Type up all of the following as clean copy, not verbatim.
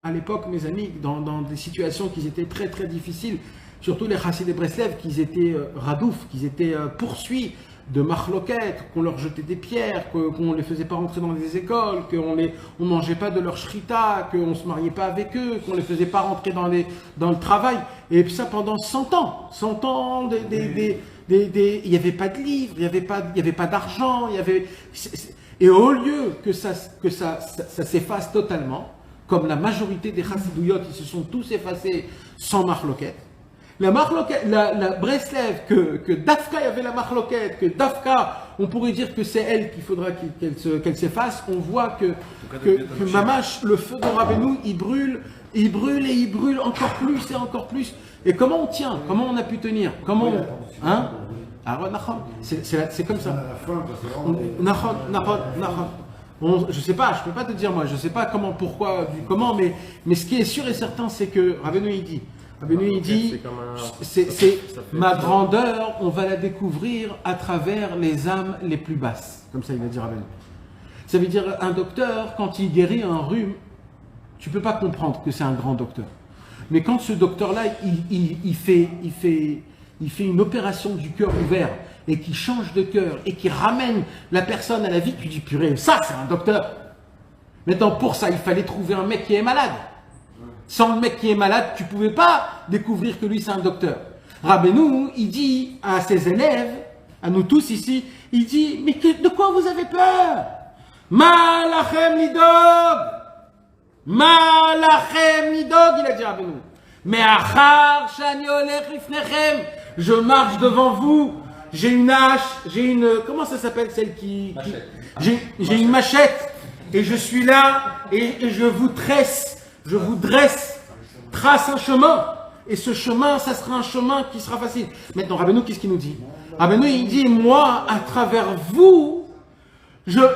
À l'époque, mes amis, dans des situations qui étaient très très difficiles, surtout les Chassidé Breslev, qui étaient radouf, qui étaient poursuivis de marloquettes, qu'on leur jetait des pierres, qu'on ne les faisait pas rentrer dans des écoles, qu'on ne mangeait pas de leur shrita, qu'on ne se mariait pas avec eux, qu'on ne les faisait pas rentrer dans le travail. Et ça pendant 100 ans. 100 ans, il n'y avait pas de livres, il n'y avait pas d'argent, et au lieu que ça s'efface totalement, comme la majorité des chassidouyot, ils se sont tous effacés sans marloquette. La Breslev, que Dafka y avait la marloquette, que Dafka, on pourrait dire que c'est elle qu'il faudra qu'elle s'efface, on voit que Mamash, le feu de Rabbeinu, il brûle et il brûle encore plus et encore plus. Et comment on tient? Comment on a pu tenir? Comment on... Hein? C'est comme ça. Je sais pas, je peux pas te dire moi, je sais pas comment, pourquoi, comment, mais ce qui est sûr et certain, c'est que Rabbeinu il dit, c'est ma grandeur, on va la découvrir à travers les âmes les plus basses. Comme ça, il a dit Rabbeinu. Ça veut dire, un docteur, quand il guérit un rhume, tu peux pas comprendre que c'est un grand docteur. Mais quand ce docteur-là, il fait une opération du cœur ouvert, et qui change de cœur, et qui ramène la personne à la vie, tu dis, purée, ça c'est un docteur. Maintenant, pour ça, il fallait trouver un mec qui est malade. Sans le mec qui est malade, tu ne pouvais pas découvrir que lui c'est un docteur. Rabbeinu, il dit à ses élèves, à nous tous ici, il dit, mais de quoi vous avez peur? Ma lachem lidog! Ma lachem lidog, il a dit Rabbeinu. Mais achar shani olech lifnechem, je marche devant vous, j'ai une hache, comment ça s'appelle celle qui j'ai une machette, et je suis là, et je vous trace un chemin, et ce chemin, ça sera un chemin qui sera facile. Maintenant, Rabbeinu, qu'est-ce qu'il nous dit? Rabbeinu, il dit, moi, à travers vous,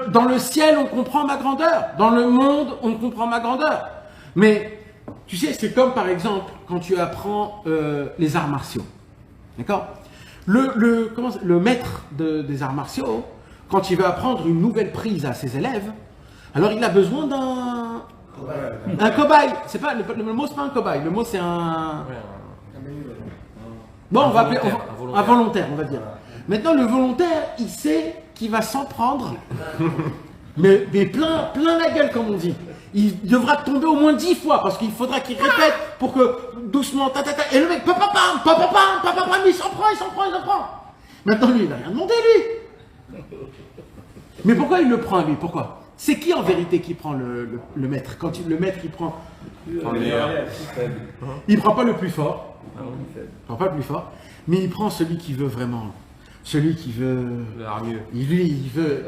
dans le ciel, on comprend ma grandeur, dans le monde, on comprend ma grandeur. Mais, tu sais, c'est comme, par exemple, quand tu apprends les arts martiaux, d'accord? Le maître des arts martiaux, quand il veut apprendre une nouvelle prise à ses élèves, alors il a besoin d'un cobaye. C'est pas le mot, c'est pas un cobaye. Le mot, c'est un. Bon, on va appeler un volontaire, on va dire. Maintenant, le volontaire, il sait qu'il va s'en prendre, mais plein la gueule, comme on dit. Il devra tomber au moins 10 fois, parce qu'il faudra qu'il répète pour que, doucement, et le mec, papa, mais il s'en prend. Maintenant, lui, il n'a rien demandé, lui. Mais pourquoi il le prend, lui? Pourquoi? C'est qui, en vérité, qui prend le maître? Quand le maître, il prend... le meilleur. Il ne prend pas le plus fort. Mais il prend celui qui veut vraiment. Celui qui veut... il veut...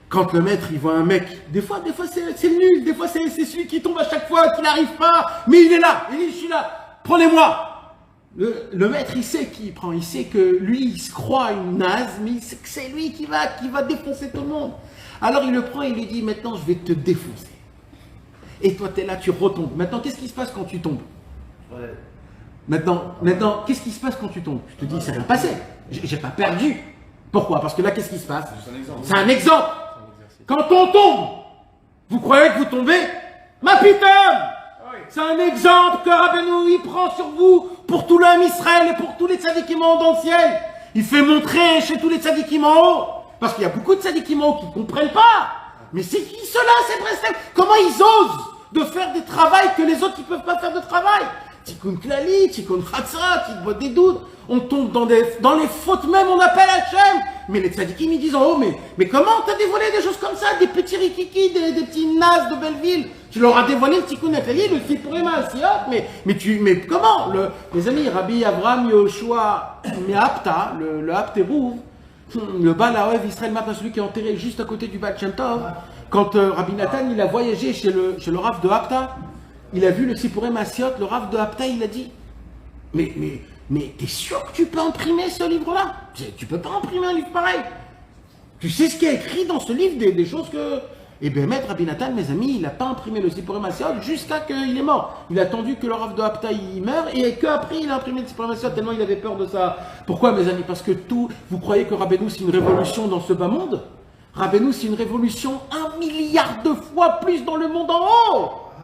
Quand le maître, il voit un mec, des fois c'est nul, des fois c'est celui qui tombe à chaque fois, qui n'arrive pas, mais il est là, il dit, je suis là, prenez-moi. Le maître, il sait qui il prend, il sait que lui, il se croit une naze, mais il sait que c'est lui qui va défoncer tout le monde. Alors il le prend et il lui dit, maintenant je vais te défoncer. Et toi, tu es là, tu retombes. Maintenant, qu'est-ce qui se passe quand tu tombes? Maintenant, qu'est-ce qui se passe quand tu tombes? Je te dis, c'est rien passé, j'ai pas perdu. Pourquoi? Parce que là, qu'est-ce qui se passe? C'est un exemple. Quand on tombe, vous croyez que vous tombez? Ma putain! C'est un exemple que Rabbeinu il prend sur vous pour tout l'homme Israël et pour tous les tzadikim en haut dans le ciel. Il fait montrer chez tous les tzadikim en haut. Parce qu'il y a beaucoup de tzadikim en haut qui ne comprennent pas. Mais c'est qui cela, ces Breslev? Comment ils osent de faire des travails que les autres ne peuvent pas faire de travail? Tikkun Klali, Tikkun Chatzra, Tikkun des doutes. On tombe dans les fautes même, on appelle Hachem. Mais les tzadikim, ils disent en haut, mais comment t'as dévoilé des choses comme ça? Des petits rikiki, des petits nazes de Belleville. Tu leur as dévoilé le Tikkun Klali, le Sipurim Asiot, mais comment? Mes amis, Rabbi Avraham Yoshua Me'apta, le Apterouv, le Baal Haoev Israël Mapta, celui qui est enterré juste à côté du Baal Shem Tov, quand Rabbi Nathan, il a voyagé chez le Rav de Apta, il a vu le Sipurim Asiot, le Rav de Apta, il a dit, mais t'es sûr que tu peux imprimer ce livre-là? Tu peux pas imprimer un livre pareil. Tu sais ce qui est écrit dans ce livre, des choses que... Et bien, Maître Rabbi Nathan, mes amis, il n'a pas imprimé le Sipurim Asiot jusqu'à qu'il est mort. Il a attendu que le Rav de Hapta il meure et qu'après il a imprimé le Sipurim Asiot tellement il avait peur de ça. Pourquoi, mes amis? Parce que vous croyez que Rabbeinu c'est une révolution dans ce bas monde? Rabbeinu c'est une révolution 1 milliard de fois plus dans le monde en haut.